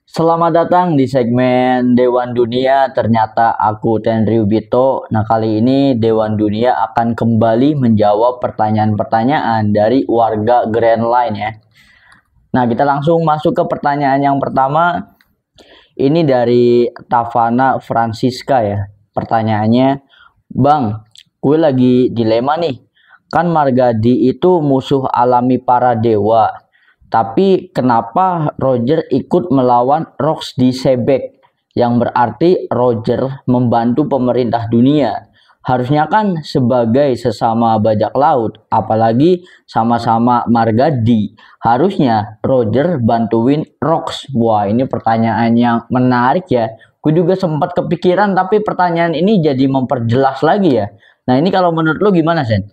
Selamat datang di segmen Dewan Dunia. Ternyata aku Tenryu Bito. Nah, kali ini Dewan Dunia akan kembali menjawab pertanyaan-pertanyaan dari warga Grand Line ya. Nah, kita langsung masuk ke pertanyaan yang pertama. Ini dari Tavana Francisca ya. Pertanyaannya, Bang, gue lagi dilema nih. Kan Margadi itu musuh alami para dewa. Tapi kenapa Roger ikut melawan Rox di Sebek? Yang berarti Roger membantu pemerintah dunia. Harusnya kan sebagai sesama bajak laut, apalagi sama-sama Margadi. Harusnya Roger bantuin Rox. Wah, ini pertanyaan yang menarik ya. Gue juga sempat kepikiran, tapi pertanyaan ini jadi memperjelas lagi ya. Nah, ini kalau menurut lo gimana, Sen?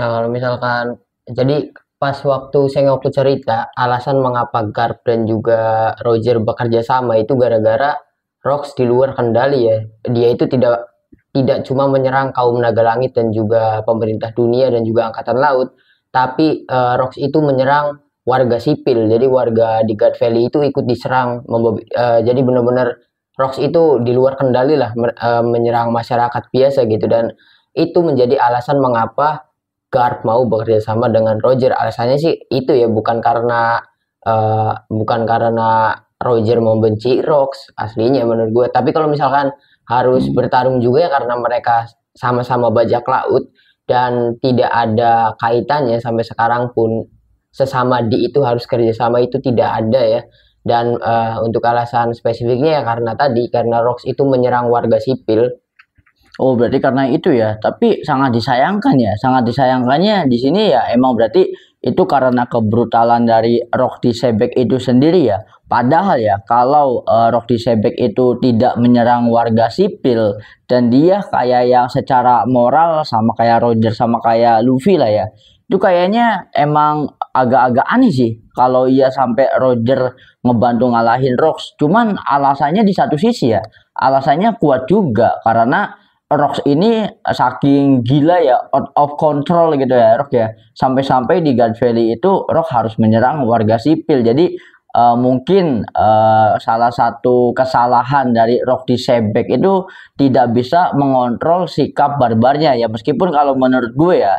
Nah, kalau misalkan jadi pas waktu Sengoku cerita, alasan mengapa Garp dan juga Roger bekerja sama itu gara-gara Rox di luar kendali ya. Dia itu tidak cuma menyerang kaum naga langit dan juga pemerintah dunia dan juga angkatan laut, tapi Rox itu menyerang warga sipil. Jadi warga di God Valley itu ikut diserang. Jadi benar-benar Rox itu di luar kendali lah, menyerang masyarakat biasa gitu, dan itu menjadi alasan mengapa Garp mau bekerja sama dengan Roger. Alasannya sih itu ya, bukan karena Roger membenci Rox aslinya menurut gue. Tapi kalau misalkan harus bertarung juga ya karena mereka sama-sama bajak laut dan tidak ada kaitannya sampai sekarang pun, sesama di itu harus kerjasama itu tidak ada ya. Dan untuk alasan spesifiknya ya karena Rox itu menyerang warga sipil. Oh, berarti karena itu ya. Tapi sangat disayangkan ya. Sangat disayangkannya di sini ya emang berarti itu karena kebrutalan dari Rocky Sebek itu sendiri ya. Padahal ya kalau Rocky Sebek itu tidak menyerang warga sipil dan dia kayak yang secara moral sama kayak Roger sama kayak Luffy lah ya. Itu kayaknya emang agak-agak aneh sih kalau ia sampai Roger ngebantu ngalahin Rox. Cuman alasannya di satu sisi ya, alasannya kuat juga karena Rox ini saking gila ya, out of control gitu ya Rox ya. Sampai-sampai di God Valley itu Rox harus menyerang warga sipil. Jadi mungkin salah satu kesalahan dari Rox di Sebek itu tidak bisa mengontrol sikap barbarnya ya. Meskipun kalau menurut gue ya,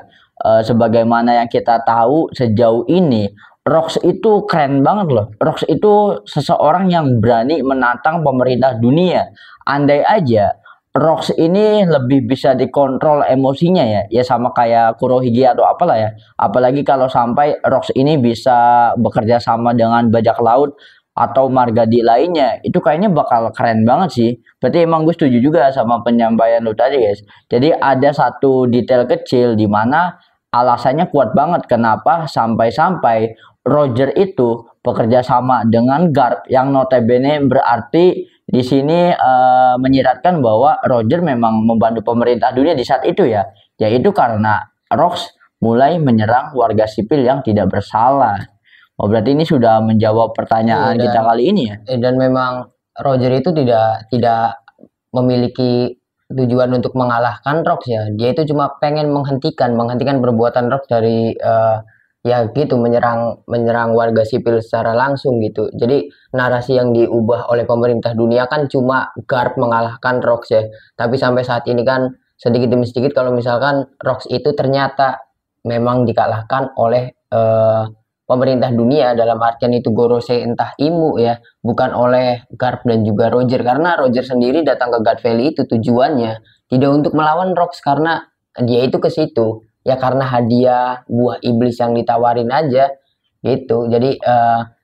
sebagaimana yang kita tahu sejauh ini, Rox itu keren banget loh. Rox itu seseorang yang berani menantang pemerintah dunia. Andai aja Rox ini lebih bisa dikontrol emosinya ya, ya sama kayak Kurohige atau apalah ya. Apalagi kalau sampai Rox ini bisa bekerja sama dengan bajak laut atau margadi lainnya, itu kayaknya bakal keren banget sih. Berarti emang gue setuju juga sama penyampaian lu tadi guys. Jadi ada satu detail kecil di mana alasannya kuat banget kenapa sampai-sampai Roger itu bekerja sama dengan Garp yang notabene berarti di sini menyiratkan bahwa Roger memang membantu pemerintah dunia di saat itu ya, yaitu karena Rox mulai menyerang warga sipil yang tidak bersalah. Oh, berarti ini sudah menjawab Iya, pertanyaan kita dan kali ini ya. memang Roger itu tidak tidak memiliki tujuan untuk mengalahkan Rox ya. Dia itu cuma pengen menghentikan menghentikan perbuatan Rox dari ya gitu, menyerang menyerang warga sipil secara langsung gitu. Jadi narasi yang diubah oleh pemerintah dunia kan cuma Garp mengalahkan Rox ya. Tapi sampai saat ini kan sedikit demi sedikit kalau misalkan Rox itu ternyata memang dikalahkan oleh pemerintah dunia, dalam artian itu Gorosei entah Imu ya, bukan oleh Garp dan juga Roger, karena Roger sendiri datang ke God Valley itu tujuannya tidak untuk melawan Rox, karena dia itu ke situ ya karena hadiah buah iblis yang ditawarin aja gitu. Jadi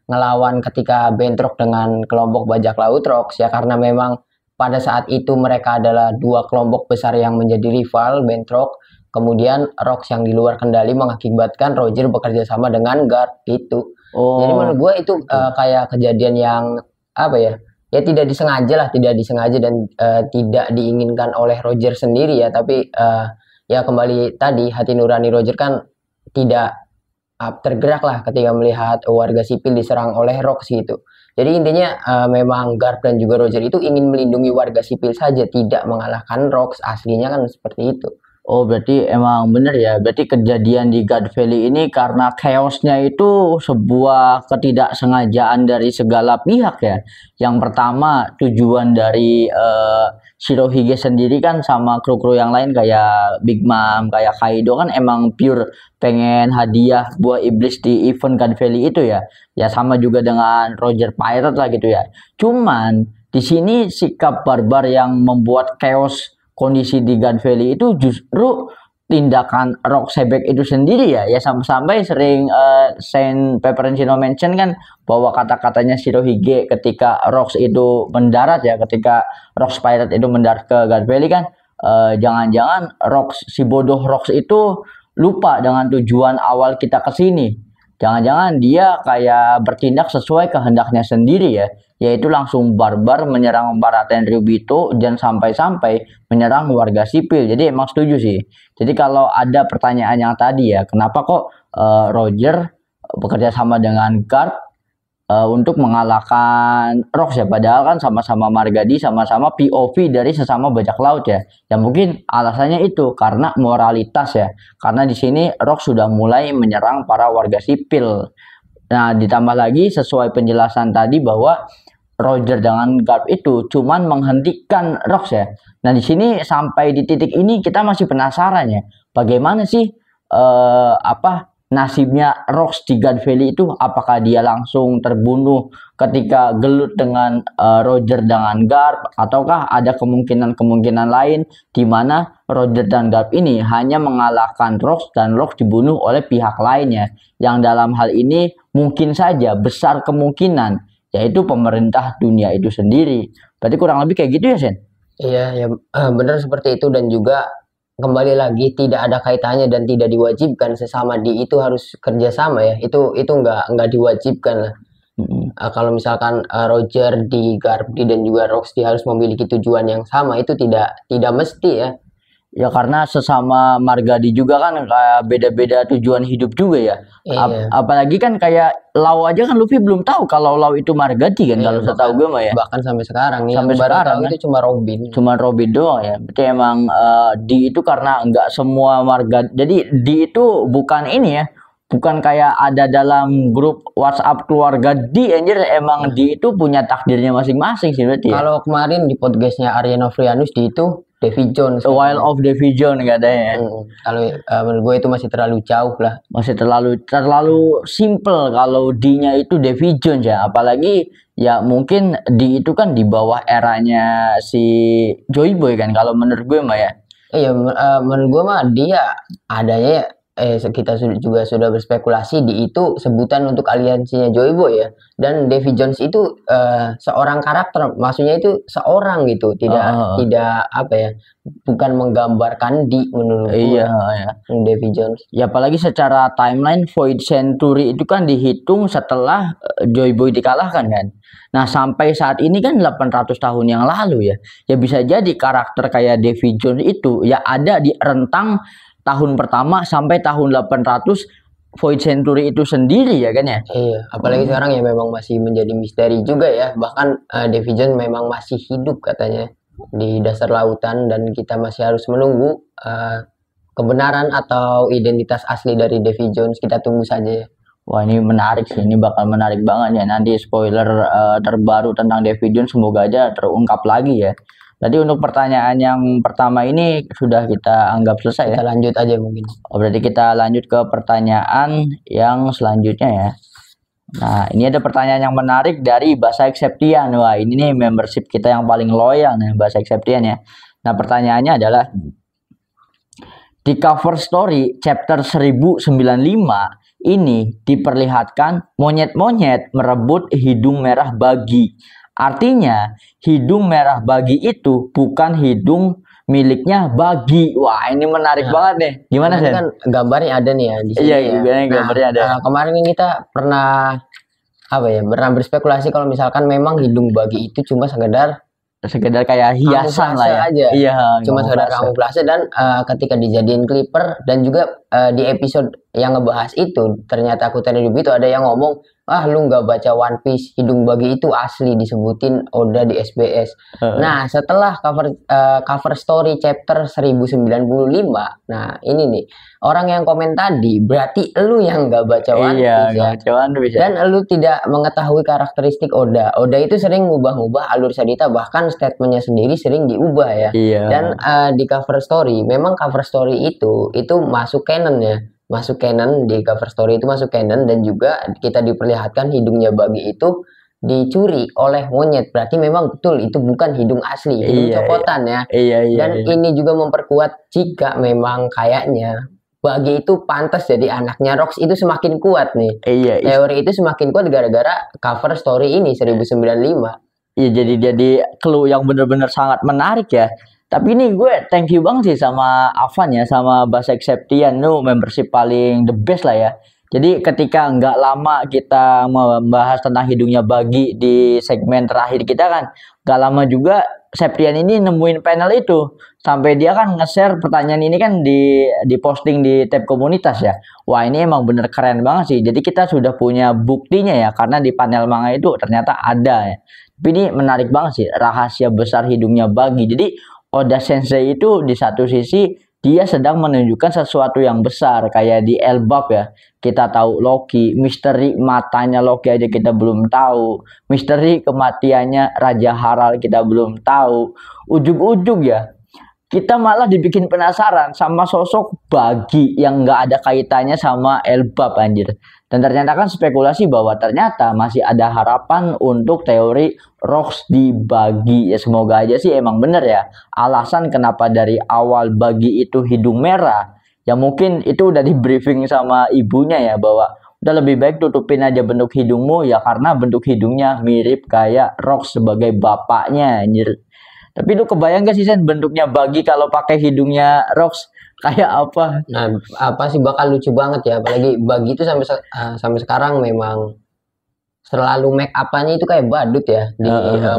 ngelawan ketika bentrok dengan kelompok bajak laut Rox ya karena memang pada saat itu mereka adalah dua kelompok besar yang menjadi rival bentrok. Kemudian Rox yang di luar kendali mengakibatkan Roger bekerja sama dengan Guard gitu. Jadi menurut Oh, gue itu gitu. kayak kejadian yang apa ya? Ya tidak disengaja lah, tidak disengaja dan tidak diinginkan oleh Roger sendiri ya. Tapi ya kembali tadi hati nurani Roger kan tidak tergerak lah ketika melihat warga sipil diserang oleh Rox gitu. Jadi intinya memang Garp dan juga Roger itu ingin melindungi warga sipil saja, tidak mengalahkan Rox. Aslinya kan seperti itu. Oh, berarti emang bener ya. Berarti kejadian di God Valley ini karena chaosnya itu sebuah ketidaksengajaan dari segala pihak ya. Yang pertama, tujuan dari Shirohige sendiri kan sama kru-kru yang lain kayak Big Mom, kayak Kaido kan emang pure pengen hadiah buah iblis di event God Valley itu ya. Ya sama juga dengan Roger Pirate lah gitu ya. Cuman di sini sikap barbar yang membuat chaos kondisi di God Valley itu justru tindakan Rock Sebek itu sendiri ya. Ya sampai sering Saint Pepperoncino mention kan bahwa kata-katanya Shirohige ketika Rocks itu mendarat ya, ketika Rocks Pirate itu mendarat ke God Valley kan, jangan-jangan Rocks, si bodoh Rocks itu lupa dengan tujuan awal kita ke sini. Jangan-jangan dia kayak bertindak sesuai kehendaknya sendiri ya, yaitu langsung barbar menyerang para Tenryubito dan sampai-sampai menyerang warga sipil. Jadi emang setuju sih. Jadi kalau ada pertanyaan yang tadi ya, kenapa kok Roger bekerja sama dengan Garp untuk mengalahkan Rocks ya, padahal kan sama-sama Margadi, sama-sama POV dari sesama bajak laut ya. Ya mungkin alasannya itu karena moralitas ya. Karena di sini Rocks sudah mulai menyerang para warga sipil. Nah, ditambah lagi sesuai penjelasan tadi bahwa Roger dengan Garp itu cuman menghentikan Rocks ya. Nah, di sini sampai di titik ini kita masih penasaran ya. Bagaimana sih nasibnya Rocks di God Valley itu, apakah dia langsung terbunuh ketika gelut dengan Roger dengan Garp, ataukah ada kemungkinan-kemungkinan lain di mana Roger dan Garp ini hanya mengalahkan Rocks dan Rocks dibunuh oleh pihak lainnya, yang dalam hal ini mungkin saja besar kemungkinan yaitu pemerintah dunia itu sendiri. Berarti kurang lebih kayak gitu ya, Sen? Iya, ya benar seperti itu, dan juga kembali lagi tidak ada kaitannya dan tidak diwajibkan sesama di itu harus kerjasama ya. Itu nggak diwajibkan lah. Kalau misalkan Roger di Garp dan juga Rocksteady harus memiliki tujuan yang sama, itu tidak mesti ya. Ya karena sesama Margadi juga kan kayak beda-beda tujuan hidup juga ya. Iya. Apalagi kan kayak Lau aja kan Luffy belum tahu kalau Lau itu Margadi kan, Iya, kalau setahu gue mah ya. bahkan sampai sekarang nih Sampai yang baru sekarang tahu kan itu cuma Robin. Cuma Robin doang ya. Berarti emang di itu karena nggak semua Margadi. Jadi di itu bukan ini ya. Bukan kayak ada dalam grup WhatsApp keluarga di, anjir, emang di itu punya takdirnya masing-masing sih berarti ya. Kalau kemarin di podcastnya Arya Novrianus di itu Davy Jones. The Wild of Davy Jones katanya. Kalau menurut gue itu masih terlalu jauh lah. Masih terlalu simple kalau D-nya itu Davy Jones ya. Apalagi ya mungkin D itu kan di bawah eranya si Joy Boy kan kalau menurut gue mah ya. Iya, menurut gue mah dia adanya kita juga sudah berspekulasi di itu sebutan untuk aliansinya Joy Boy ya. Dan Davy Jones itu seorang karakter, maksudnya itu seorang gitu, tidak apa ya, bukan menggambarkan di menurut gue. Iya, ya. Davy Jones. Ya apalagi secara timeline Void Century itu kan dihitung setelah Joy Boy dikalahkan kan. Nah, sampai saat ini kan 800 tahun yang lalu ya. Ya bisa jadi karakter kayak Davy Jones itu ya ada di rentang tahun pertama sampai tahun 800 Void Century itu sendiri ya kan ya. Iya, apalagi sekarang ya memang masih menjadi misteri juga ya. Bahkan Davy Jones memang masih hidup katanya di dasar lautan, dan kita masih harus menunggu kebenaran atau identitas asli dari Davy Jones. Kita tunggu saja ya. Wah, ini menarik sih, ini bakal menarik banget ya. Nanti spoiler terbaru tentang Davy Jones semoga aja terungkap lagi ya. Tadi untuk pertanyaan yang pertama ini sudah kita anggap selesai ya. Kita lanjut aja mungkin. Oh, berarti kita lanjut ke pertanyaan yang selanjutnya ya. Nah, ini ada pertanyaan yang menarik dari Bahasa Septian. Wah, ini nih membership kita yang paling loyal nih, Bahasa Septian ya. Nah, pertanyaannya adalah di cover story chapter 1095 ini diperlihatkan monyet-monyet merebut hidung merah bagi. Artinya, hidung merah bagi itu bukan hidung miliknya bagi. Wah, ini menarik banget nih. Gimana sih? Kan gambarnya ada nih ya di sini. Iya, ya. gambarnya ada. Kemarin kita pernah berspekulasi kalau misalkan memang hidung bagi itu cuma sekedar kayak hiasan lah ya. Aja. Iya, cuma sekedar kamuflase, dan ketika dijadiin clipper dan juga di episode yang ngebahas itu ternyata aku tadi itu ada yang ngomong ah lu nggak baca One Piece, hidung bagi itu asli disebutin Oda di SBS. Nah, setelah cover story chapter 1095, nah ini nih orang yang komen tadi berarti lu yang nggak baca One Iya, Piece nggak ya. baca One Piece ya. Dan lu tidak mengetahui karakteristik Oda. Oda itu sering ngubah-ngubah alur cerita, bahkan statementnya sendiri sering diubah ya. Iya. Dan di cover story, memang cover story itu masuk canon ya. Masuk canon, di cover story itu masuk canon, dan juga kita diperlihatkan hidungnya Bagi itu dicuri oleh monyet. Berarti memang betul itu bukan hidung asli, hidung Iya, copotan ya. iya, iya, Dan iya. ini juga memperkuat jika memang kayaknya Bagi itu pantas jadi anaknya Rox itu semakin kuat nih. Iya, Teori itu semakin kuat gara-gara cover story ini 1095. iya, jadi clue yang benar-benar sangat menarik ya. Tapi ini gue thank you banget sih sama Avan ya, sama Basek Septian, lu membership paling the best lah ya. Jadi ketika nggak lama kita membahas tentang hidungnya Bagi di segmen terakhir kita kan, nggak lama juga Septian ini nemuin panel itu. Sampai dia kan nge-share pertanyaan ini kan di posting di tab komunitas ya. Wah ini emang bener keren banget sih. Jadi kita sudah punya buktinya ya, karena di panel manga itu ternyata ada ya. Tapi ini menarik banget sih, rahasia besar hidungnya Bagi. Jadi Oda Sensei itu di satu sisi dia sedang menunjukkan sesuatu yang besar kayak di Elbap ya. Kita tahu Loki, misteri matanya Loki aja kita belum tahu. Misteri kematiannya Raja Harald kita belum tahu. Ujung-ujung ya kita malah dibikin penasaran sama sosok Bagi yang nggak ada kaitannya sama Elbap anjir. Dan ternyata kan spekulasi bahwa ternyata masih ada harapan untuk teori Rox dibagi. Ya semoga aja sih emang bener ya. Alasan kenapa dari awal Bagi itu hidung merah. Ya mungkin itu udah di briefing sama ibunya ya, bahwa udah lebih baik tutupin aja bentuk hidungmu ya, karena bentuk hidungnya mirip kayak Rox sebagai bapaknya anjir. Tapi lu kebayang gak sih Sen bentuknya Bagi kalau pakai hidungnya Rox kayak apa? Nah, apa sih bakal lucu banget ya, apalagi Bagi itu sampai sekarang memang selalu make up-nya itu kayak badut ya di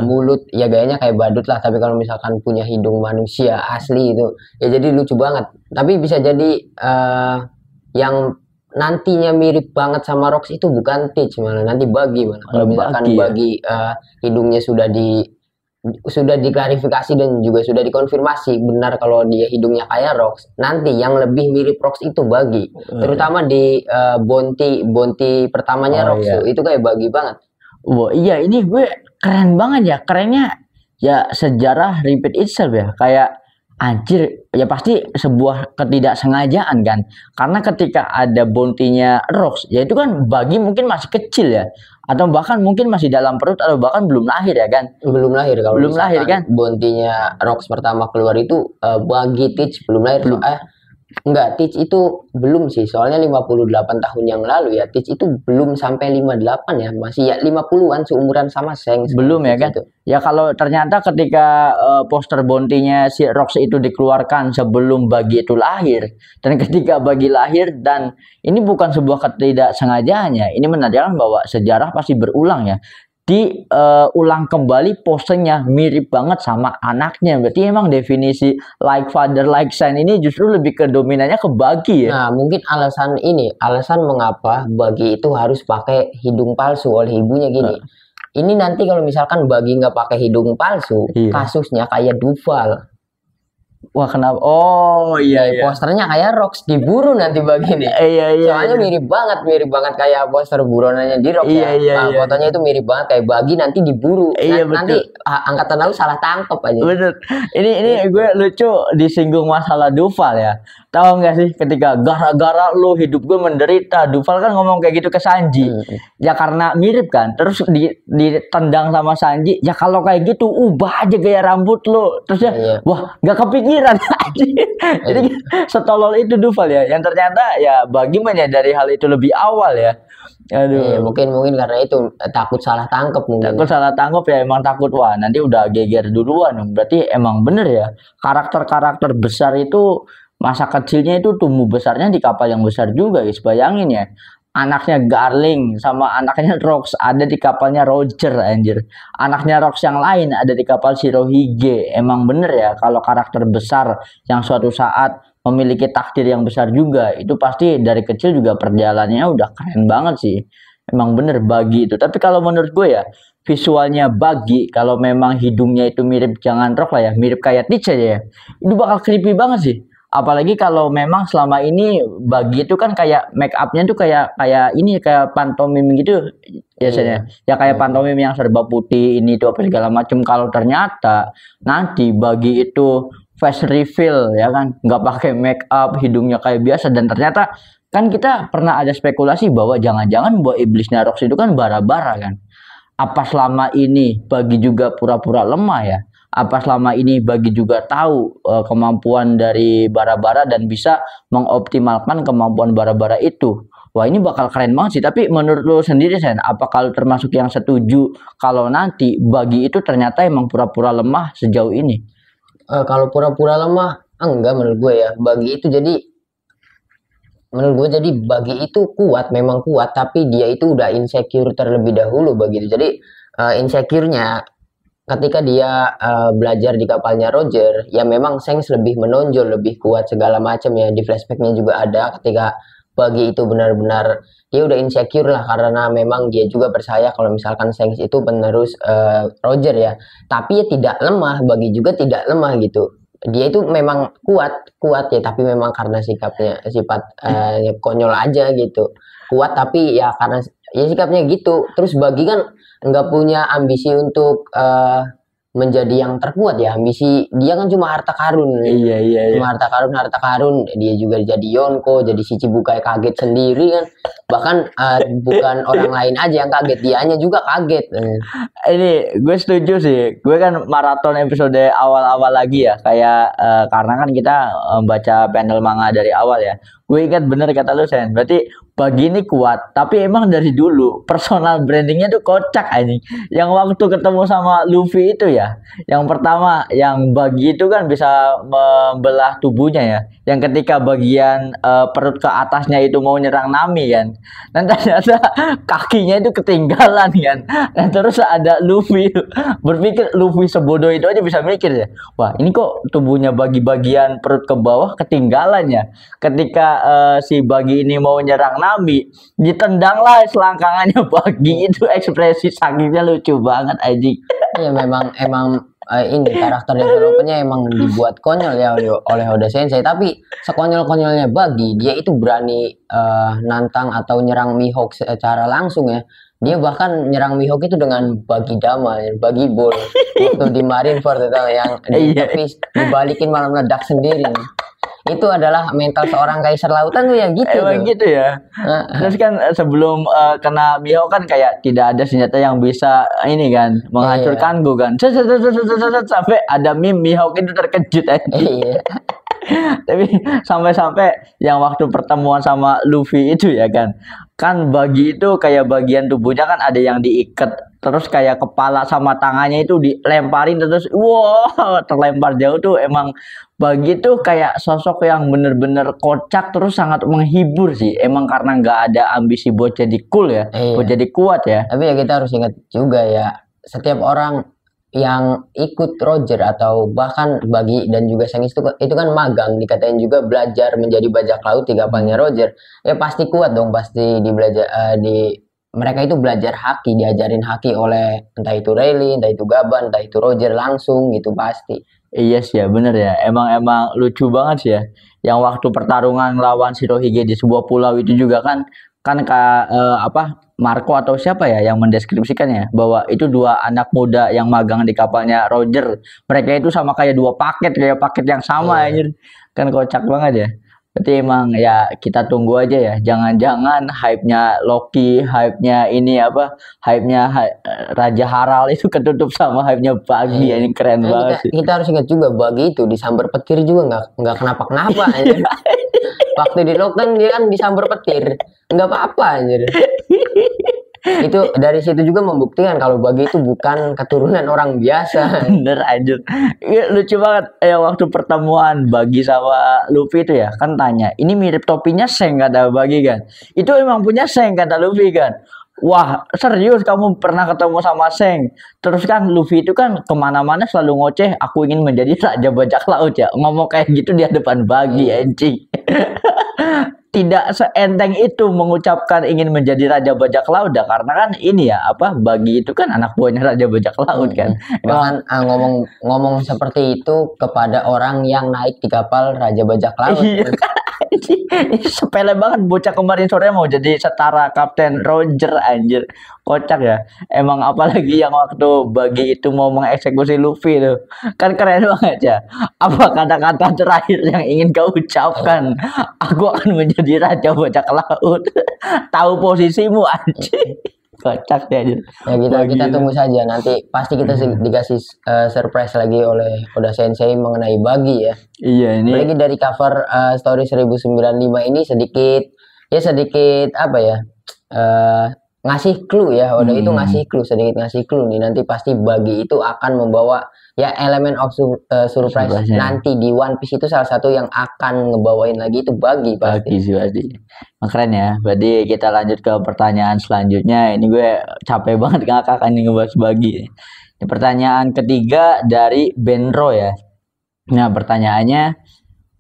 mulut ya, gayanya kayak badut lah. Tapi kalau misalkan punya hidung manusia asli itu ya jadi lucu banget. Tapi bisa jadi yang nantinya mirip banget sama Rox itu bukan Teach, malah nanti Bagi malah. Kalau misalkan Bagi hidungnya sudah diklarifikasi dan juga sudah dikonfirmasi benar kalau dia hidungnya kayak Rox, nanti yang lebih mirip Rox itu Bagi. Terutama di Bonti pertamanya Rox itu kayak Bagi banget. Wah iya, ini gue keren banget ya. Kerennya ya sejarah repeat itself ya. Kayak anjir, ya pasti sebuah ketidaksengajaan kan. Karena ketika ada bontinya Rox, ya itu kan Bagi mungkin masih kecil ya. Atau bahkan mungkin masih dalam perut, atau bahkan belum lahir ya kan. Belum lahir kalau belum lahir kan. Bontinya Rox pertama keluar itu Bagi Teach belum lahir. Enggak, Teach itu belum sih. Soalnya 58 tahun yang lalu ya. Teach itu belum sampai 58 ya. Masih ya 50-an, seumuran sama Seng. Belum ya kan. Itu. Ya kalau ternyata ketika poster bontinya si Rox itu dikeluarkan sebelum Bagi itu lahir. Dan ketika Bagi lahir, dan ini bukan sebuah ketidaksengajaannya. Ini menandakan bahwa sejarah pasti berulang ya. Ulang kembali posenya mirip banget sama anaknya. Berarti emang definisi like father like son ini justru lebih ke dominannya ke Bagi ya. Nah mungkin alasan mengapa Bagi itu harus pakai hidung palsu oleh ibunya gini. Ini nanti kalau misalkan Bagi nggak pakai hidung palsu, kasusnya kayak Duval. Wah kenapa? Oh iya, iya. Posternya kayak Rox, diburu nanti Bagi nih. Soalnya mirip banget kayak poster buronannya di Rox ya. Fotonya itu mirip banget kayak Bagi, nanti diburu. Nanti angkatan lalu salah tangkep aja. Bener. Ini gue lucu disinggung masalah Duval ya. Tahu nggak sih ketika gara-gara lu hidup gue menderita, Duval kan ngomong kayak gitu ke Sanji. Ya karena mirip kan. Terus ditendang sama Sanji. Ya kalau kayak gitu ubah aja gaya rambut lu. Terus ya wah nggak kepikiran. Jadi setolol itu Duval ya. Yang ternyata ya Bagi menyadari hal itu lebih awal ya. Aduh. Mungkin karena itu takut salah tangkep mungkin. Takut salah tangkep ya, emang takut wah nanti udah geger duluan. Berarti emang bener ya, karakter-karakter besar itu masa kecilnya itu tumbuh besarnya di kapal yang besar juga guys. Bayangin ya, anaknya Garling sama anaknya Rox ada di kapalnya Roger anjir. Anaknya Rox yang lain ada di kapal Shirohige. Emang bener ya kalau karakter besar yang suatu saat memiliki takdir yang besar juga, itu pasti dari kecil juga perjalanannya udah keren banget sih. Emang bener Buggy itu. Tapi kalau menurut gue ya, visualnya Buggy kalau memang hidungnya itu mirip jangan rock lah ya, mirip kayak Teach aja ya. Itu bakal creepy banget sih. Apalagi kalau memang selama ini Buggy itu kan kayak make upnya tuh kayak kayak ini kayak pantomim gitu Iya. biasanya. Ya kayak pantomim yang serba putih ini itu apa segala macam. Kalau ternyata nanti Buggy itu face reveal ya kan, nggak pakai make up, hidungnya kayak biasa dan ternyata kan kita pernah ada spekulasi bahwa jangan-jangan bahwa iblisnya Rox itu kan bara-bara kan. Apa selama ini Bagi juga pura-pura lemah ya? Apa selama ini Bagi juga tahu kemampuan dari bara-bara dan bisa mengoptimalkan kemampuan bara-bara itu? Wah ini bakal keren banget sih. Tapi menurut lo sendiri Sen, apa kalau termasuk yang setuju kalau nanti Bagi itu ternyata emang pura-pura lemah sejauh ini? Kalau pura-pura lemah, enggak menurut gue ya. Menurut gue jadi Bagi itu kuat, memang kuat, tapi dia itu udah insecure terlebih dahulu begitu. Jadi insecure-nya ketika dia belajar di kapalnya Roger, ya memang Shanks lebih menonjol, lebih kuat segala macam ya. Di flashbacknya juga ada ketika Bagi itu benar-benar dia udah insecure lah karena memang dia juga percaya kalau misalkan Shanks itu penerus Roger ya. Tapi ya tidak lemah, Bagi juga tidak lemah gitu. Dia itu memang kuat, kuat ya, tapi memang karena sifat ya konyol aja gitu. Kuat tapi ya karena ya sikapnya gitu. Terus Bagi kan nggak punya ambisi untuk menjadi yang terkuat ya, ambisi dia kan cuma harta karun, Iya iya iya. cuma harta karun, dia juga jadi Yonko, jadi si Cibukai kaget sendiri kan, bahkan bukan orang lain aja yang kaget, dianya juga kaget. Ini gue setuju sih. Gue kan maraton episode awal-awal lagi ya. Kayak karena kan kita baca panel manga dari awal ya. Gue ingat bener kata lu Sen. Berarti Bagi ini kuat. Tapi emang dari dulu personal brandingnya tuh kocak anjing. Yang waktu ketemu sama Luffy itu ya. Yang pertama yang Bagi itu kan bisa membelah tubuhnya ya. Yang ketika bagian perut ke atasnya itu mau nyerang Nami kan. Dan ternyata kakinya itu ketinggalan kan. Dan terus ada Luffy berpikir Luffy sebodoh itu aja bisa mikir ya. Wah ini kok tubuhnya Bagi bagian perut ke bawah ketinggalan ya. Ketika si Bagi ini mau nyerang Nami, ditendanglah selangkangannya Bagi itu ekspresi sakitnya lucu banget anjing. Ya memang emang ini karakter developmentnya emang dibuat konyol ya oleh Oda Sensei, tapi sekonyol-konyolnya Bagi dia itu berani nantang atau nyerang Mihawk secara langsung ya. Dia bahkan nyerang Mihawk itu dengan Bagi Dama, Bagi Ball waktu di Marineford itu yang Iya. dibalikin malah meledak sendiri. Itu adalah mental seorang kaisar lautan tuh ya gitu Emang tuh. gitu ya. Terus kan sebelum kena Mihawk kan kayak tidak ada senjata yang bisa ini kan Iya, menghancurkan gue kan. Sampai ada meme Mihawk itu terkejut aja. iya, Tapi sampai-sampai yang waktu pertemuan sama Luffy itu ya kan. Kan Bagi itu kayak bagian tubuhnya kan ada yang diikat. Terus kayak kepala sama tangannya itu dilemparin terus wow terlempar jauh tuh emang Bagi tuh kayak sosok yang bener-bener kocak terus sangat menghibur sih. Emang karena nggak ada ambisi buat jadi cool ya, buat iya. jadi kuat ya. Tapi ya kita harus ingat juga ya, setiap orang yang ikut Roger atau bahkan Bagi dan juga Sengis itu kan magang, dikatain juga belajar menjadi bajak laut di kapalnya Roger. Ya pasti kuat dong, pasti di belajar di mereka itu belajar haki, diajarin haki oleh entah itu Rayleigh, entah itu Gaban, entah itu Roger langsung gitu pasti. Iya sih ya, bener ya. Emang lucu banget sih ya. Yang waktu pertarungan lawan Shirohige di sebuah pulau itu juga kan kan apa Marco atau siapa ya yang mendeskripsikannya bahwa itu dua anak muda yang magang di kapalnya Roger. Mereka itu sama kayak dua paket kayak paket yang sama Iya. anjir. Kan kocak banget ya. Berarti emang ya kita tunggu aja ya. Jangan-jangan hype-nya Loki, hype-nya ini apa? Hype-nya Raja Harald itu ketutup sama hype-nya Bagi ya. Iya. Ini keren Nah, kita banget sih. kita harus ingat juga Bagi itu disambar petir juga nggak kenapa-kenapa anjir. Waktu di lockdown dia kan disambar petir, nggak apa-apa anjir. Itu dari situ juga membuktikan kalau Bagi itu bukan keturunan orang biasa. Bener anjir. Iya, lucu banget waktu pertemuan Bagi sama Luffy itu ya kan tanya ini mirip topinya Seng kata Bagi kan itu emang punya Seng kata Luffy kan wah serius kamu pernah ketemu sama Seng terus kan Luffy itu kan kemana-mana selalu ngoceh aku ingin menjadi raja bajak laut ya ngomong kayak gitu di hadapan Bagi Iya. anjing. tidak seenteng itu mengucapkan ingin menjadi raja bajak laut dah, karena kan ini ya apa Bagi itu kan anak buahnya raja bajak laut kan. Bahkan ngomong seperti itu kepada orang yang naik di kapal raja bajak laut. Iya kan. Ini sepele banget, bocah kemarin sore mau jadi setara Kapten Roger, anjir. Kocak ya. Emang apalagi yang waktu Bagi itu mau mengeksekusi Luffy tuh. Kan keren banget ya. Apa kata-kata terakhir yang ingin kau ucapkan? Aku akan menjadi raja bajak laut. Tahu posisimu, anjir. Kocak ya, anjir. Ya kita Bagi itu. tunggu saja, nanti pasti kita dikasih surprise lagi oleh Oda Sensei mengenai Bagi ya. Iya ini. Apalagi dari cover story 1095 ini sedikit apa ya, ngasih clue ya. Oda itu sedikit ngasih clue nih, nanti pasti Bagi itu akan membawa ya elemen of surprise Surprise-nya. nanti di One Piece. Itu salah satu yang akan ngebawain lagi itu Bagi pasti. Bagi sih pasti. Keren ya. Berarti kita lanjut ke pertanyaan selanjutnya. Ini gue capek banget ngakak ini ngebahas Bagi. Ini pertanyaan ketiga dari Benro ya. Nah pertanyaannya,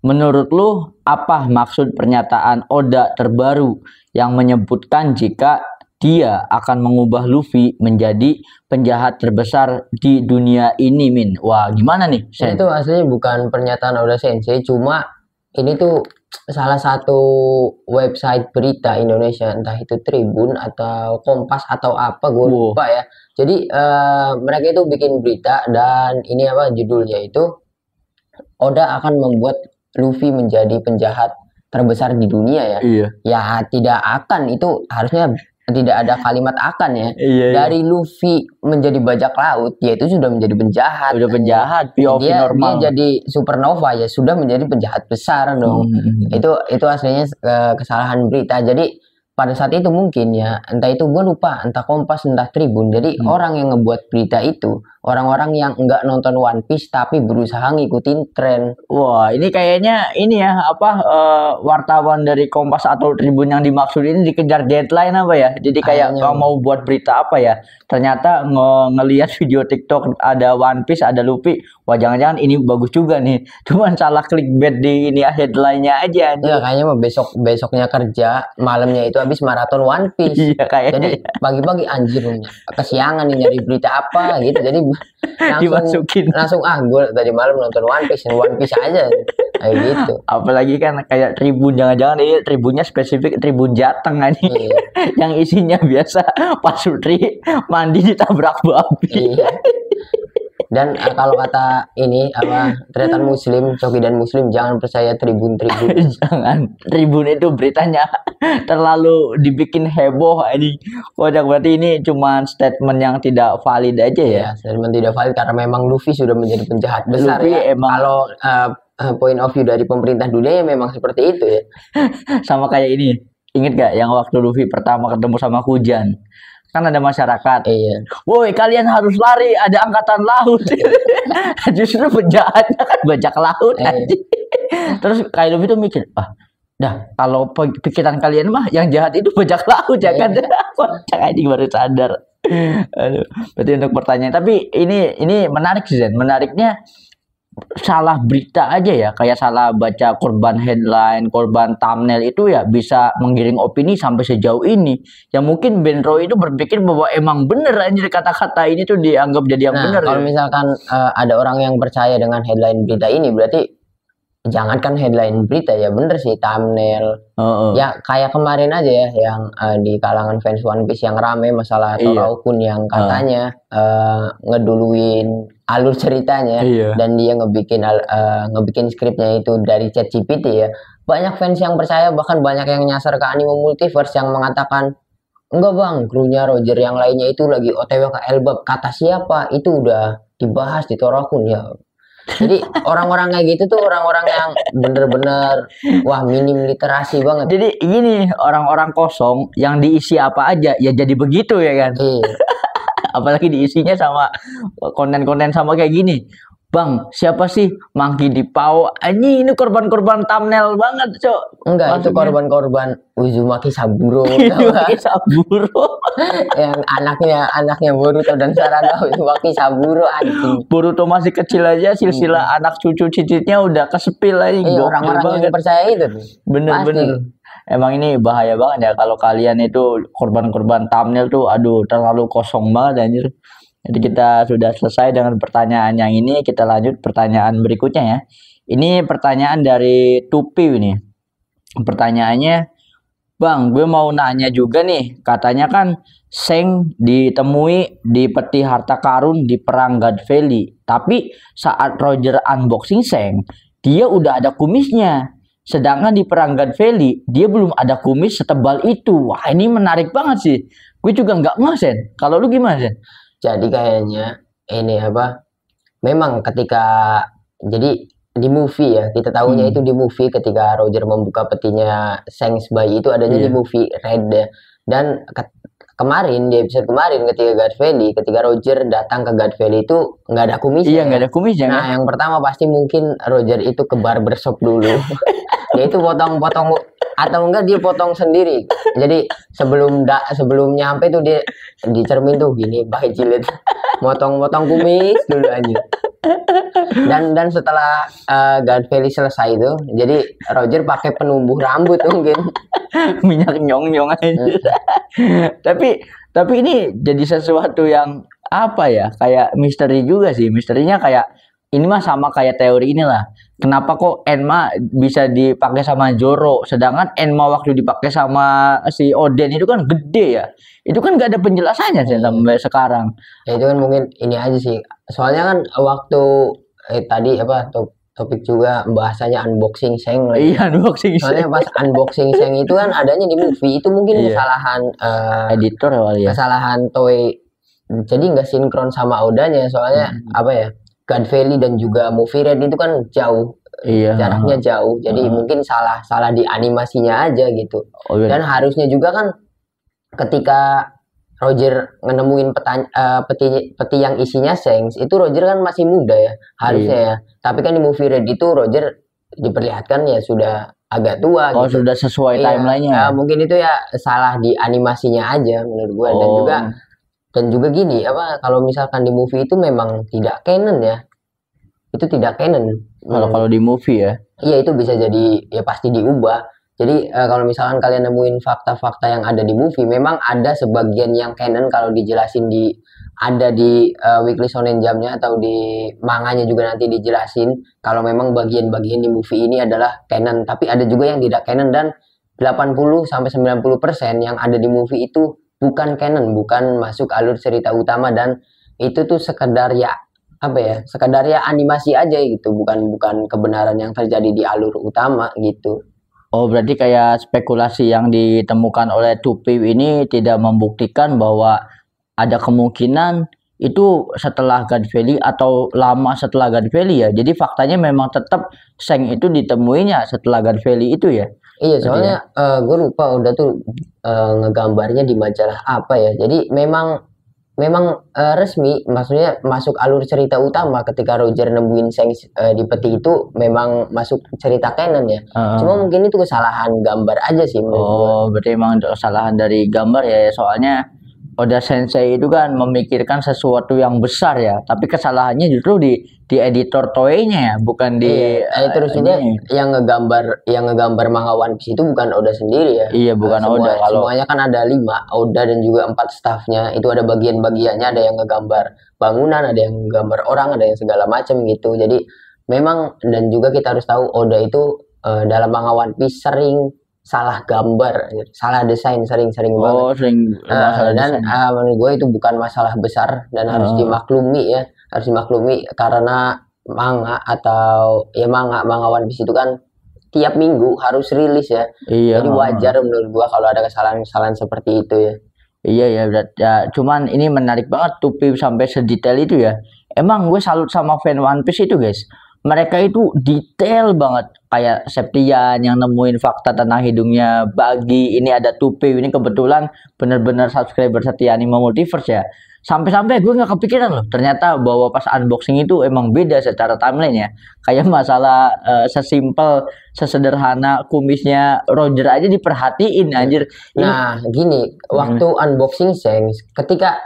menurut lu apa maksud pernyataan Oda terbaru yang menyebutkan jika dia akan mengubah Luffy menjadi penjahat terbesar di dunia ini, Min? Wah, gimana nih, Sen? Itu aslinya bukan pernyataan Oda Sensei, cuma ini tuh salah satu website berita Indonesia, entah itu Tribun atau Kompas atau apa, gue lupa ya. Jadi mereka itu bikin berita, dan ini apa judulnya itu, Oda akan membuat Luffy menjadi penjahat terbesar di dunia ya. Iya. Ya tidak akan, itu harusnya tidak ada kalimat akan ya. Iya. Dari Luffy menjadi bajak laut, dia itu sudah menjadi penjahat. Udah penjahat, POV Dia normal. jadi supernova ya, sudah menjadi penjahat besar dong. Itu aslinya kesalahan berita. Jadi pada saat itu mungkin ya, entah itu gue lupa, entah Kompas, entah Tribun. Jadi orang yang ngebuat berita itu, orang-orang yang enggak nonton One Piece tapi berusaha ngikutin tren. Wah, ini kayaknya ini ya apa wartawan dari Kompas atau Tribun yang dimaksud ini dikejar deadline apa ya? Jadi kayak Kayaknya. kau mau buat berita apa ya? Ternyata ngelihat video TikTok ada One Piece, ada Luffy. Wah, jangan-jangan ini bagus juga nih. Cuman salah clickbait di ini headline-nya aja. Ya kayaknya mah besoknya kerja, malamnya itu habis maraton One Piece. Iya kayaknya. Jadi pagi-pagi anjir kesiangan nih nyari berita apa gitu. Jadi Dimasukin. langsung gue tadi malam nonton One Piece aja kayak gitu. Apalagi kan kayak Tribun, jangan-jangan ini Tribunnya spesifik Tribun Jateng aja. Iya. Yang isinya biasa Pak Sutri mandi ditabrak babi. Iya. Dan kalau kata ini apa Tretan Muslim, Coki dan Muslim, jangan percaya Tribun. Jangan, Tribun itu beritanya terlalu dibikin heboh ini. Wajar, berarti ini cuma statement yang tidak valid aja ya. Ya, statement tidak valid karena memang Luffy sudah menjadi penjahat besar Luffy ya. emang- Kalau point of view dari pemerintah dunia ya memang seperti itu ya. Sama kayak ini. Ingat gak yang waktu Luffy pertama ketemu sama Kujan? Kan ada masyarakat. Iya. Woi, kalian harus lari, ada angkatan laut. Justru penjahatnya kan bajak laut Iya. aja. Terus kayak Luffy tuh mikir, dah kalau pikiran kalian mah yang jahat itu bajak laut ya kan. Kocak aja baru sadar. Aduh, berarti untuk pertanyaan. Tapi ini menarik sih, Zen. Menariknya salah berita aja ya, kayak salah baca korban headline, korban thumbnail itu ya bisa menggiring opini sampai sejauh ini. Ya mungkin Benro itu berpikir bahwa emang bener anjir kata-kata ini tuh dianggap jadi yang Nah, bener. kalau Ya. misalkan ada orang yang percaya dengan headline berita ini, berarti jangankan headline berita ya, bener sih thumbnail. Ya kayak kemarin aja ya yang di kalangan fans One Piece yang rame masalah Iya. Toroukun yang katanya ngeduluin alur ceritanya, Iya. dan dia ngebikin skripnya itu dari ChatGPT ya. Banyak fans yang percaya, bahkan banyak yang nyasar ke anime multiverse yang mengatakan, enggak bang, krunya Roger yang lainnya itu lagi OTW ke Elbap. Kata siapa? Itu udah dibahas di Toroukun ya. Jadi orang-orang kayak gitu tuh orang-orang yang bener-bener wah minim literasi banget. Jadi gini, orang-orang kosong yang diisi apa aja ya jadi begitu ya kan. Iya. Apalagi diisinya sama konten-konten sama kayak gini. Bang, siapa sih Monkey di Pau? Ini korban-korban thumbnail banget, Cok. Enggak, itu Maksudnya- korban-korban Uzumaki Saburo. Uzumaki Saburo. Yang anaknya Boruto dan Sarada, Uzumaki Saburo anjing. Boruto masih kecil aja, silsilah anak cucu cicitnya udah kesepil aja. Iya, Gokil orang-orang banget. yang percaya itu tuh. Bener-bener. Emang ini bahaya banget ya kalau kalian itu korban-korban thumbnail tuh, aduh terlalu kosong banget anjir. Jadi kita sudah selesai dengan pertanyaan yang ini, kita lanjut pertanyaan berikutnya ya. Ini pertanyaan dari Tupi ini. Pertanyaannya, Bang, gue mau nanya juga nih, katanya kan Seng ditemui di peti harta karun di perang God Valley. Tapi saat Roger unboxing Seng, dia udah ada kumisnya. Sedangkan di perang God Valley, dia belum ada kumis setebal itu. Wah, ini menarik banget sih. Gue juga nggak ngeh, Sen. Kalau lu gimana, Sen? Jadi kayaknya ini apa? Memang ketika jadi di movie ya, kita tahunya itu di movie ketika Roger membuka petinya Shanks bayi itu adanya di Iya. movie Red ya. Dan kemarin di episode kemarin ketika God Valley, ketika Roger datang ke God Valley itu nggak ada kumisnya. Iya, nggak ada kumisnya Nah, kan? yang pertama pasti mungkin Roger itu ke barbershop dulu. Dia itu potong-potong atau enggak dia potong sendiri. Jadi sebelum nyampe tuh dia di cermin tuh gini pakai jilid, motong-motong kumis dulu aja. Dan setelah God Valley selesai itu, jadi Roger pakai penumbuh rambut mungkin. Minyak nyong-nyong aja. tapi ini jadi sesuatu yang apa ya? Kayak misteri juga sih. Misterinya kayak ini mah sama kayak teori inilah. Kenapa kok Enma bisa dipakai sama Zoro, sedangkan Enma waktu dipakai sama si Oden itu kan gede ya. Itu kan nggak ada penjelasannya sih sampai sekarang. Ya itu kan mungkin ini aja sih. Soalnya kan waktu tadi apa topik juga bahasanya unboxing Seng lagi. Iya, unboxing. Soalnya pas unboxing Seng itu kan adanya di movie itu mungkin Iya. kesalahan Editor kali ya. kesalahan Toei. Jadi nggak sinkron sama Odanya. Soalnya apa ya? God Valley dan juga movie Red itu kan jauh. Iya. Jaraknya jauh. Jadi mungkin salah di animasinya aja gitu. Oh, iya. Dan harusnya juga kan ketika Roger nemuin peti yang isinya Shanks itu Roger kan masih muda ya harusnya ya. Tapi kan di movie Red itu Roger diperlihatkan ya sudah agak tua Oh, gitu. sudah sesuai Iya, timelinenya. mungkin itu ya salah di animasinya aja menurut gua. Dan juga gini apa kalau misalkan di movie itu memang tidak canon ya. Itu tidak canon. Kalau di movie ya. Iya itu bisa jadi ya pasti diubah. Jadi kalau misalkan kalian nemuin fakta-fakta yang ada di movie, memang ada sebagian yang canon kalau dijelasin ada di Weekly Shonen Jump-nya atau di manganya juga nanti dijelasin kalau memang bagian-bagian di movie ini adalah canon. Tapi ada juga yang tidak canon dan 80-90% yang ada di movie itu bukan canon, bukan masuk alur cerita utama dan itu tuh sekedar ya apa ya sekedar ya animasi aja gitu bukan kebenaran yang terjadi di alur utama gitu. Oh, berarti kayak spekulasi yang ditemukan oleh Tupi ini tidak membuktikan bahwa ada kemungkinan itu setelah God Valley atau lama setelah God Valley ya. Jadi faktanya memang tetap Seng itu ditemuinya setelah God Valley itu ya. Iya soalnya gue lupa udah tuh ngegambarnya di majalah apa ya. Jadi memang resmi maksudnya masuk alur cerita utama ketika Roger nemuin Shanks di peti itu memang masuk cerita canon ya. Cuma mungkin itu kesalahan gambar aja sih menurut gua. Oh, berarti emang kesalahan dari gambar ya. Soalnya Oda Sensei itu kan memikirkan sesuatu yang besar ya, tapi kesalahannya justru di editor Toei-nya ya, bukan di terus juga yang ngegambar manga One Piece itu bukan Oda sendiri ya. Iya, bukan Oda. Semuanya kan ada 5 Oda dan juga 4 staffnya. Itu ada bagian-bagiannya, ada yang ngegambar bangunan, ada yang ngegambar orang, ada yang segala macam gitu. Jadi memang dan juga kita harus tahu Oda itu dalam manga One Piece sering salah gambar, salah desain sering-sering banget. Oh, sering dan menurut gue itu bukan masalah besar dan harus dimaklumi ya, harus dimaklumi karena manga atau ya manga One Piece itu kan tiap minggu harus rilis ya. Iya. Jadi wajar menurut gua kalau ada kesalahan-kesalahan seperti itu ya. Iya ya, ya, cuman ini menarik banget Tupi sampai sedetail itu ya. Emang gue salut sama fan One Piece itu guys. Mereka itu detail banget kayak Septian yang nemuin fakta tentang hidungnya Bagi. Ini ada Tupi, ini kebetulan bener-bener subscriber setia Anime Multiverse ya. Sampai-sampai gue nggak kepikiran loh ternyata bahwa pas unboxing itu emang beda secara timeline ya. Kayak masalah sesimpel sesederhana kumisnya Roger aja diperhatiin anjir. Nah gini waktu unboxing Shanks ketika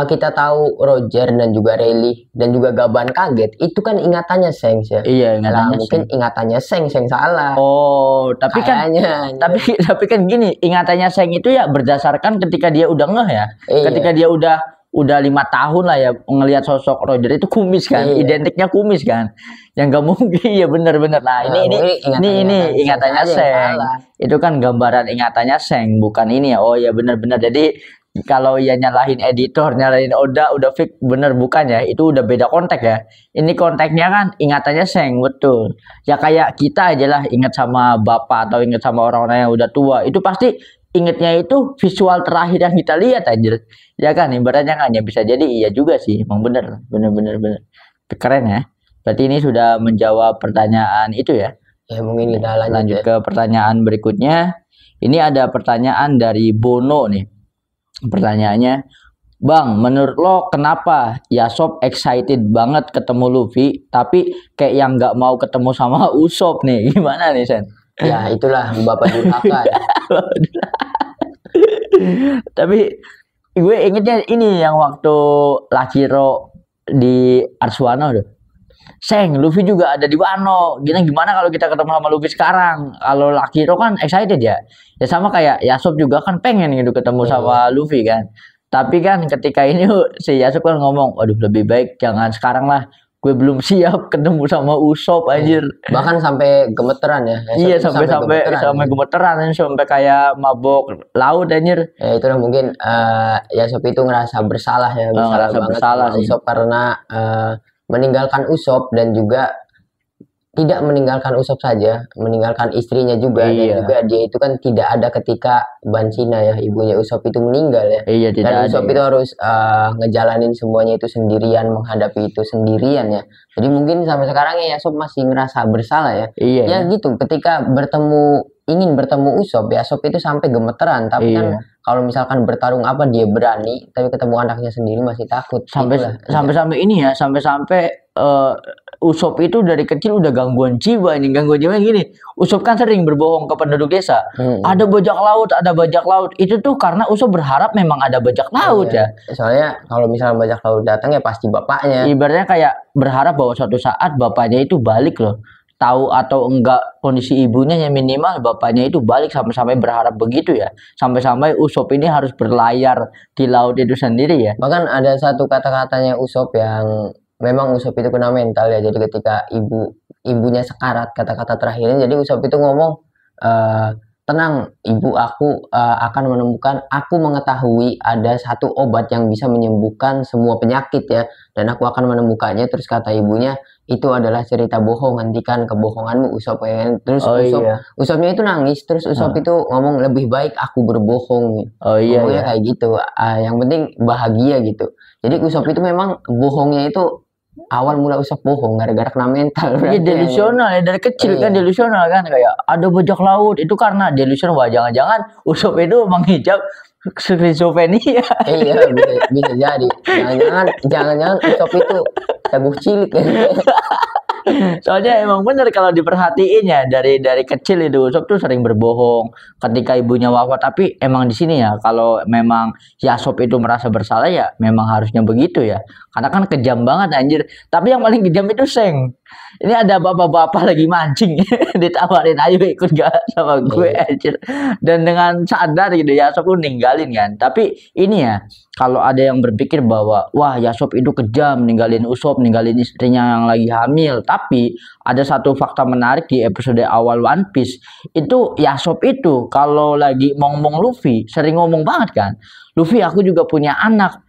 kita tahu Roger dan juga Rayleigh dan juga Gaban kaget, itu kan ingatannya Seng ya. Iya, Nah, ingatannya mungkin Seng. ingatannya Seng salah. Oh, tapi kan Kayaknya. tapi kan gini, ingatannya Seng itu ya berdasarkan ketika dia udah ngeh ya. Iya. Ketika dia udah 5 tahun lah ya ngelihat sosok Roger itu kumis kan, Iya. identiknya kumis kan. Yang gak mungkin ya bener-bener. Nah, ini ingatannya Seng. Itu kan gambaran ingatannya Seng, bukan ini ya. Oh ya bener-bener. Jadi kalau ya nyalahin editor, nyalahin Oda, udah fix bener bukan ya? Itu udah beda konteks ya. Ini konteksnya kan ingatannya Seng, betul. Ya kayak kita aja lah ingat sama bapak atau ingat sama orang-orang yang udah tua. Itu pasti ingetnya itu visual terakhir yang kita lihat aja. Ya kan, ibaratnya kan ya bisa jadi iya juga sih. Emang bener. Keren ya. Berarti ini sudah menjawab pertanyaan itu ya. Ya mungkin kita lanjut ke pertanyaan berikutnya. Ini ada pertanyaan dari Bono nih. Pertanyaannya, Bang, menurut lo kenapa Yasop excited banget ketemu Luffy, tapi kayak yang nggak mau ketemu sama Usopp nih? Gimana nih, Sen? Ya itulah Bapak Durhaka. Tapi gue ingetnya ini yang waktu Lakiro di Arswano tuh. Seng, Luffy juga ada di Wano. Gimana kalau kita ketemu sama Luffy sekarang? Kalau Lakiro kan excited ya. Ya sama kayak Yasop juga kan pengen gitu ketemu sama Luffy kan. Tapi kan ketika ini si Yasop kan ngomong, waduh lebih baik jangan sekarang lah. Gue belum siap ketemu sama Usopp anjir. Bahkan sampai gemeteran ya. Iya sampai gemeteran sampai kayak mabok laut anjir. Ya itulah mungkin Yasop itu ngerasa bersalah ya, bersalah sih. Usopp karena meninggalkan Usopp dan juga tidak meninggalkan Usopp saja, meninggalkan istrinya juga. Dan juga dia itu kan tidak ada ketika Bansina ya, ibunya Usopp itu meninggal ya. Iya, dan Usopp itu harus ngejalanin semuanya itu sendirian, menghadapi itu sendirian ya. Jadi mungkin sampai sekarang ya Yasop masih ngerasa bersalah ya. Ya gitu, ketika ingin bertemu Usopp, Yasop itu sampai gemeteran. Tapi kan kalau misalkan bertarung apa dia berani, tapi ketemu anaknya sendiri masih takut. Sampai ini ya, sampai Usopp itu dari kecil udah gangguan jiwa ini. Gangguan jiwa gini. Usopp kan sering berbohong ke penduduk desa. Ada bajak laut. Itu tuh karena Usopp berharap memang ada bajak laut ya. Soalnya kalau misalnya bajak laut datang ya pasti bapaknya. Ibaratnya kayak berharap bahwa suatu saat bapaknya itu balik loh. Tahu atau enggak kondisi ibunya yang minimal bapaknya itu balik, sampai berharap begitu ya. Sampai Usopp ini harus berlayar di laut itu sendiri ya. Bahkan ada satu kata-katanya Usopp yang memang Usopp itu kena mental ya. Jadi ketika ibunya sekarat, kata-kata terakhirnya, jadi Usopp itu ngomong, tenang ibu, aku akan menemukan, aku mengetahui ada satu obat yang bisa menyembuhkan semua penyakit ya, dan aku akan menemukannya. Terus kata ibunya, itu adalah cerita bohong, hentikan kebohonganmu Usopp ya. Terus Usoppnya itu nangis. Terus Usopp itu ngomong, lebih baik aku berbohong. Ngomongnya kayak gitu, yang penting bahagia gitu. Jadi Usopp itu memang bohongnya itu awal mula Usopp bohong gara-gara kena mental. Iya delusional ya, dari kecil kan delusional kan, kayak ada bajak laut itu karena delusional. Wah jangan-jangan Usopp itu menghijab skizofrenia. Iya bisa jadi. Jangan-jangan Usopp itu teguh cilik kan. Soalnya emang bener kalau diperhatiin ya, dari kecil itu Usopp tuh sering berbohong ketika ibunya wafat. Tapi emang di sini ya, kalau memang Yasop itu merasa bersalah ya memang harusnya begitu ya, karena kan kejam banget anjir. Tapi yang paling kejam itu Seng. Ini ada bapak-bapak lagi mancing ditawarin ayo ikut gak sama gue anjir. Dan dengan sadar gitu Yasop pun ninggalin kan. Tapi ini ya, kalau ada yang berpikir bahwa wah Yasop itu kejam ninggalin Usopp, ninggalin istrinya yang lagi hamil. Tapi ada satu fakta menarik di episode awal One Piece. Itu Yasop itu kalau lagi ngomong Luffy sering ngomong banget kan, Luffy aku juga punya anak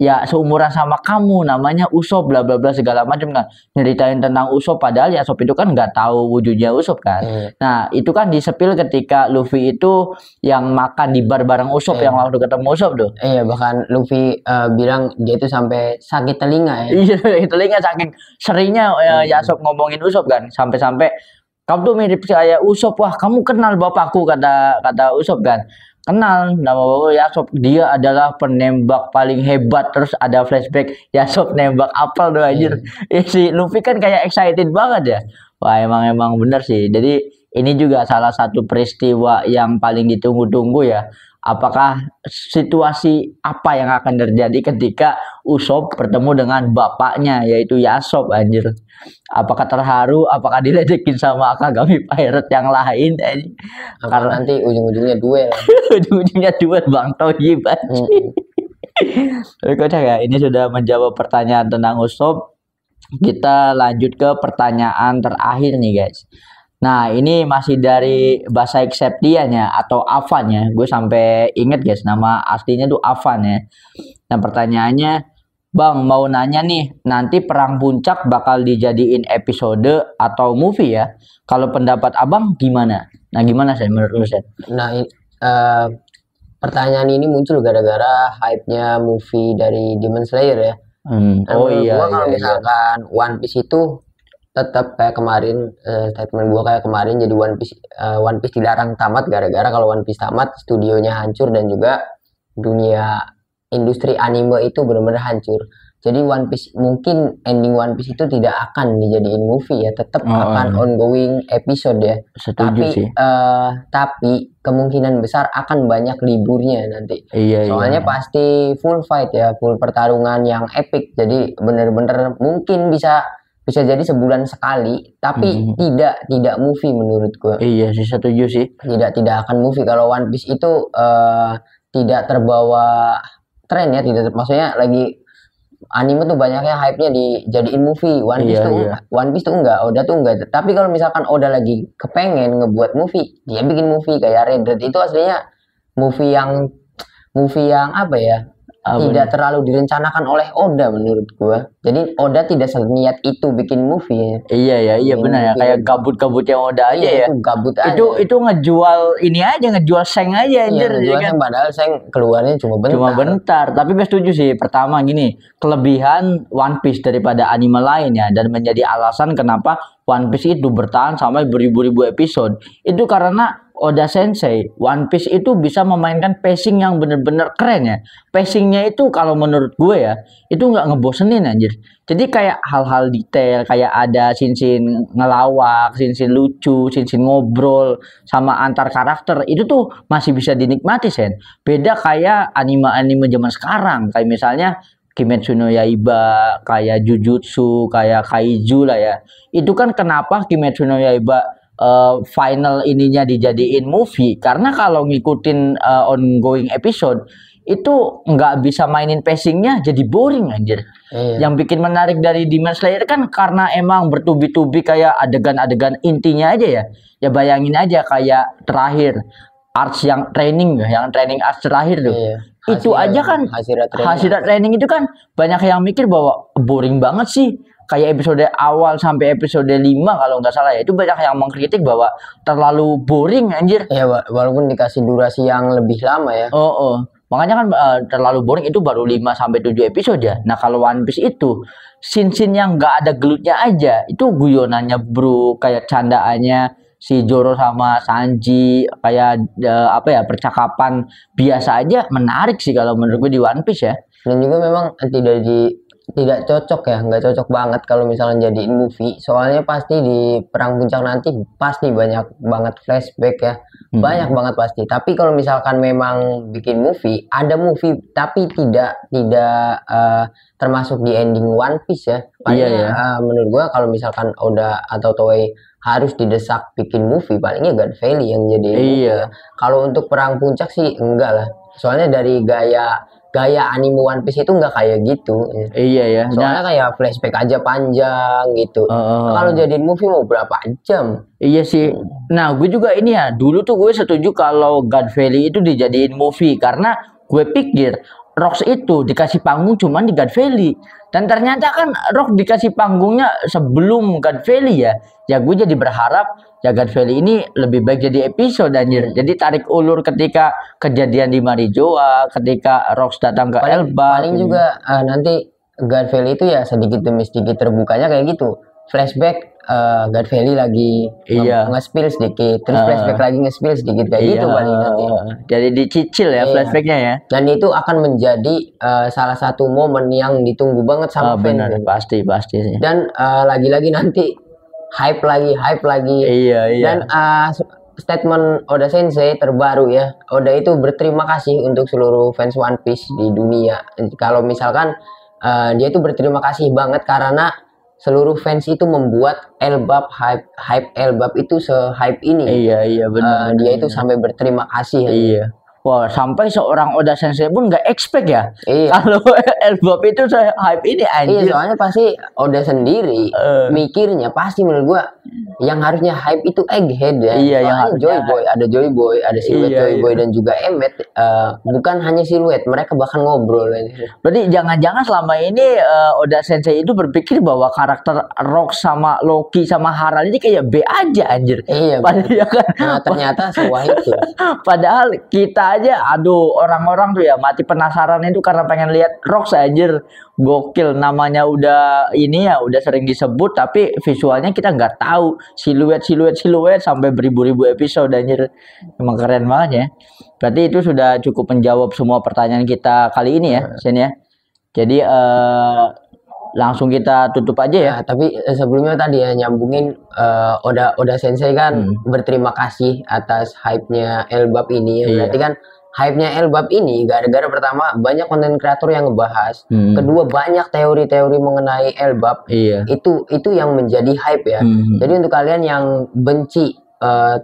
ya seumuran sama kamu, namanya Usopp bla bla bla segala macam kan, nyeritain tentang Usopp. Padahal Yasop itu kan nggak tahu wujudnya Usopp kan. Nah itu kan disepil ketika Luffy itu yang makan di bar bareng Usopp, yang waktu ketemu Usopp tuh. Iya, bahkan Luffy bilang dia itu sampai sakit telinga ya. Iya telinga saking seringnya Yasop ngomongin Usopp kan, sampai kamu tuh mirip kayak Usopp. Wah kamu kenal bapakku, kata Usopp kan. Kenal nama bapak Yasop, dia adalah penembak paling hebat. Terus ada flashback Yasop nembak apel tuh anjir. Si Luffy kan kayak excited banget ya. Wah emang bener sih. Jadi ini juga salah satu peristiwa yang paling ditunggu-tunggu ya. apakah situasi apa yang akan terjadi ketika Usopp bertemu dengan bapaknya yaitu Yasop anjir. Apakah terharu, apakah diledekin sama Akagami Pirate yang lain anjir. Karena nanti ujung-ujungnya duel. Ujung-ujungnya duel Bang Toyib anjir. Tapi kocak ya, ini sudah menjawab pertanyaan tentang Usopp. Kita lanjut ke pertanyaan terakhir nih guys. Nah ini masih dari bahasa Exceptian ya atau Avan ya. Gue sampai inget guys nama aslinya tuh Avan ya. Nah pertanyaannya, Bang mau nanya nih, nanti Perang Puncak bakal dijadiin episode atau movie ya? Kalau pendapat abang gimana? Nah gimana sih menurut lu Sen? Nah pertanyaan ini muncul gara-gara hype-nya movie dari Demon Slayer ya. Oh iya, gua kalau iya, misalkan One Piece itu tetap kayak kemarin, statement gua kayak kemarin, jadi One Piece dilarang tamat gara-gara kalau One Piece tamat studionya hancur dan juga dunia industri anime itu benar-benar hancur. Jadi One Piece mungkin ending One Piece itu tidak akan dijadiin movie ya, tetap akan ongoing episode ya. Setuju sih. Tapi kemungkinan besar akan banyak liburnya nanti. Iya, Soalnya pasti full fight ya, full pertarungan yang epic. Jadi bener-bener mungkin bisa jadi sebulan sekali, tapi tidak movie menurut gue. Iya sih, setuju sih. Tidak akan movie kalau One Piece itu tidak terbawa tren ya, maksudnya lagi anime tuh banyaknya hype-nya dijadiin movie. One Piece tuh enggak, Oda tuh enggak. Tapi kalau misalkan Oda lagi kepengen ngebuat movie, dia bikin movie kayak Red Dead itu aslinya movie yang apa ya? Tidak terlalu direncanakan oleh Oda menurut gua. Jadi Oda tidak seniat itu bikin movie ya. Iya benar ya, kayak gabut-gabut yang Oda aja ya. Itu gabut aja. Itu ngejual ini aja, ngejual seng aja anjir. Ngejual seng, padahal seng keluarnya cuma bentar. Tapi gue setuju sih. Pertama gini, kelebihan One Piece daripada anime lain ya, dan menjadi alasan kenapa One Piece itu bertahan sampai beribu-ribu episode. Itu karena Oda Sensei, One Piece itu bisa memainkan pacing yang bener-bener keren ya. Pacingnya itu kalau menurut gue ya, itu nggak ngebosenin anjir. Jadi kayak hal-hal detail, kayak ada scene-scene ngelawak, scene-scene lucu, scene-scene ngobrol sama antar karakter, itu tuh masih bisa dinikmati Sen. Beda kayak anime-anime zaman sekarang, kayak misalnya Kimetsu no Yaiba, kayak Jujutsu, kayak Kaiju lah ya. Itu kan kenapa Kimetsu no Yaiba final ininya dijadiin movie, karena kalau ngikutin ongoing episode itu nggak bisa mainin pacingnya, jadi boring anjir. Yang bikin menarik dari Demon Slayer kan karena emang bertubi-tubi kayak adegan-adegan intinya aja ya. Ya bayangin aja kayak terakhir arts yang training arts terakhir tuh. Itu aja kan Hashira training itu kan banyak yang mikir bahwa boring banget sih. Kayak episode awal sampai episode 5 kalau nggak salah ya, itu banyak yang mengkritik bahwa terlalu boring anjir. Ya walaupun dikasih durasi yang lebih lama ya. Makanya kan terlalu boring, itu baru 5 sampai 7 episode ya. Nah kalau One Piece itu scene-scene yang nggak ada gelutnya aja, itu guyonannya bro, kayak candaannya si Zoro sama Sanji, kayak percakapan biasa aja menarik sih kalau menurut gue di One Piece ya. Dan juga memang tidak cocok ya, nggak cocok banget kalau misalnya jadiin movie. Soalnya pasti di Perang Puncak nanti pasti banyak banget flashback ya, banyak banget pasti. Tapi kalau misalkan memang bikin movie, ada movie tapi tidak termasuk di ending One Piece ya. Menurut gua kalau misalkan Oda atau Toei harus didesak bikin movie, palingnya God Valley yang jadi movie ya. Kalau untuk Perang Puncak sih enggak lah. Soalnya dari gaya anime One Piece itu nggak kayak gitu. Iya ya. Soalnya kayak flashback aja panjang gitu. Kalau jadiin movie mau berapa jam? Iya sih. Nah, gue juga ini ya. Dulu tuh gue setuju kalau God Valley itu dijadiin movie karena gue pikir Rox itu dikasih panggung cuman di God Valley. Dan ternyata kan Rox dikasih panggungnya sebelum God Valley ya. Ya gue jadi berharap ya God Valley ini lebih baik jadi episode anjir. Jadi tarik ulur ketika kejadian di Marijoa, ketika Rox datang ke Elba. Paling juga nanti God Valley itu ya sedikit demi sedikit terbukanya kayak gitu. Flashback God Valley lagi nge-spill sedikit, terus flashback lagi nge-spill sedikit kayak gitu paling nanti. Jadi dicicil ya flashbacknya ya. Dan itu akan menjadi salah satu momen yang ditunggu banget sama fans. Benar, pasti sih. Dan lagi-lagi nanti hype lagi. Iya. Dan statement Oda Sensei terbaru ya. Oda itu berterima kasih untuk seluruh fans One Piece di dunia. Kalau misalkan dia itu berterima kasih banget karena seluruh fans itu membuat Elbap hype Elbap itu se-hype ini. Iya benar. Dia itu sampai berterima kasih. Iya. Wah, sampai seorang Oda Sensei pun nggak expect ya. Iya. Kalau Elbap itu saya hype ini anjir. Iya, soalnya pasti Oda sendiri mikirnya pasti menurut gua yang harusnya hype itu Egghead ya. Iya, yang Joy Boy, ada siluet Iya, Joy Boy dan juga Emmet. Bukan hanya siluet, mereka bahkan ngobrol. Berarti jangan-jangan selama ini Oda Sensei itu berpikir bahwa karakter Rock sama Loki sama Harald ini kayak B aja anjir. Iya. Padahal kan, Nah, ternyata sewah itu. padahal kita aja, aduh, orang-orang tuh ya mati penasaran itu karena pengen lihat Rock anjir. Gokil, namanya udah ini ya, udah sering disebut tapi visualnya kita nggak tahu, siluet sampai beribu-ribu episode anjir. Emang keren banget ya. Berarti itu sudah cukup menjawab semua pertanyaan kita kali ini ya, Sen ya. Jadi langsung kita tutup aja ya. Nah, tapi sebelumnya tadi ya nyambungin Oda Sensei kan berterima kasih atas hype-nya Elbap ini ya. Berarti kan hype-nya Elbap ini gara-gara pertama banyak konten kreator yang ngebahas, kedua banyak teori-teori mengenai Elbap. Itu yang menjadi hype ya. Jadi untuk kalian yang benci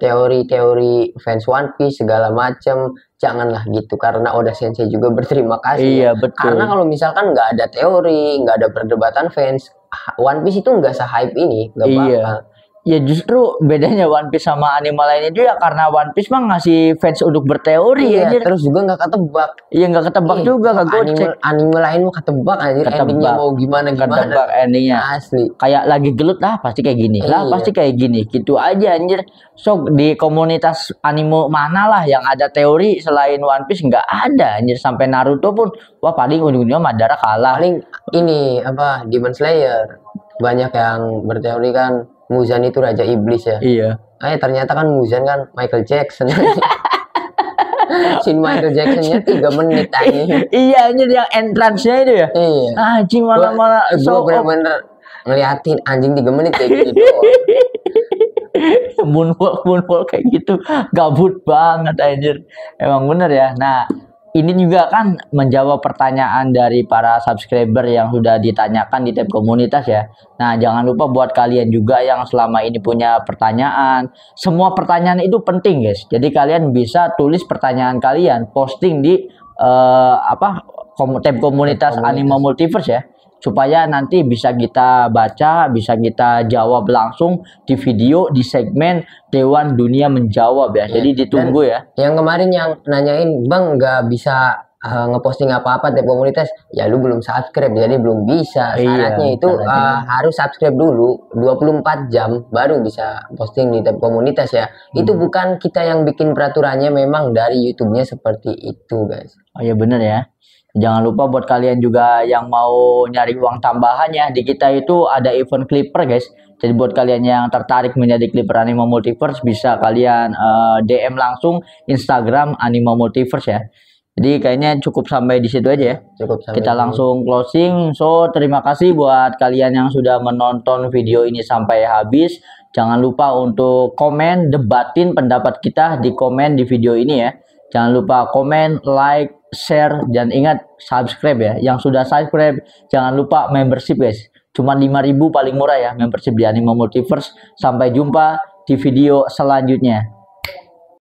teori-teori fans One Piece segala macam, janganlah gitu, karena Oda Sensei juga berterima kasih. Iya, betul. Karena kalau misalkan nggak ada teori, nggak ada perdebatan fans, One Piece itu nggak se-hype ini, nggak bakal. Ya justru bedanya One Piece sama anime lain itu ya karena One Piece mah ngasih fans untuk berteori Iya, anjir. terus juga nggak ketebak. Iya, nggak ketebak juga, nggak gocek. Anime lain mau ketebak anjir, endingnya mau gimana. Ketebak endingnya. Asli. Kayak lagi gelut lah pasti kayak gini. Lah pasti kayak gini. Gitu aja anjir. So di komunitas anime mana lah yang ada teori selain One Piece, nggak ada anjir. Sampai Naruto pun wah paling ujung-ujungnya Madara kalah. Paling ini apa, Demon Slayer. Banyak yang berteori kan Muzan itu raja iblis ya. Iya. Ternyata kan Muzan kan Michael Jackson. Scene Michael Jacksonnya 3 menit aja. Iya anjir, yang entrance-nya itu ya. Iya. Anjing malah Gua bener-bener ngeliatin anjing 3 menit kayak gitu. Moonwalk kayak gitu gabut banget anjir. Emang bener ya. Nah, ini juga kan menjawab pertanyaan dari para subscriber yang sudah ditanyakan di tab komunitas ya. Nah, jangan lupa buat kalian juga yang selama ini punya pertanyaan. Semua pertanyaan itu penting, guys. Jadi kalian bisa tulis pertanyaan kalian, posting di tab komunitas Anime Multiverse ya. Supaya nanti bisa kita baca, bisa kita jawab langsung di video, di segmen Dewan Dunia Menjawab ya. Jadi ditunggu ya. Yang kemarin yang nanyain, Bang nggak bisa ngeposting apa-apa di komunitas, ya lu belum subscribe jadi belum bisa. Syaratnya itu harus subscribe dulu 24 jam baru bisa posting di tab komunitas ya. Itu bukan kita yang bikin peraturannya, memang dari YouTube-nya seperti itu, guys. Oh iya bener ya. Jangan lupa buat kalian juga yang mau nyari uang tambahan ya, di kita itu ada event Clipper guys. Jadi buat kalian yang tertarik menjadi Clipper Anime Multiverse, bisa kalian DM langsung Instagram Anime Multiverse ya. Jadi kayaknya cukup sampai di situ aja ya. Kita langsung closing. So terima kasih buat kalian yang sudah menonton video ini sampai habis. Jangan lupa untuk komen, debatin pendapat kita di komen di video ini ya. Jangan lupa komen, like, share, dan ingat subscribe ya. Yang sudah subscribe jangan lupa membership guys. Cuma 5.000 paling murah ya membership di Anime Multiverse. Sampai jumpa di video selanjutnya.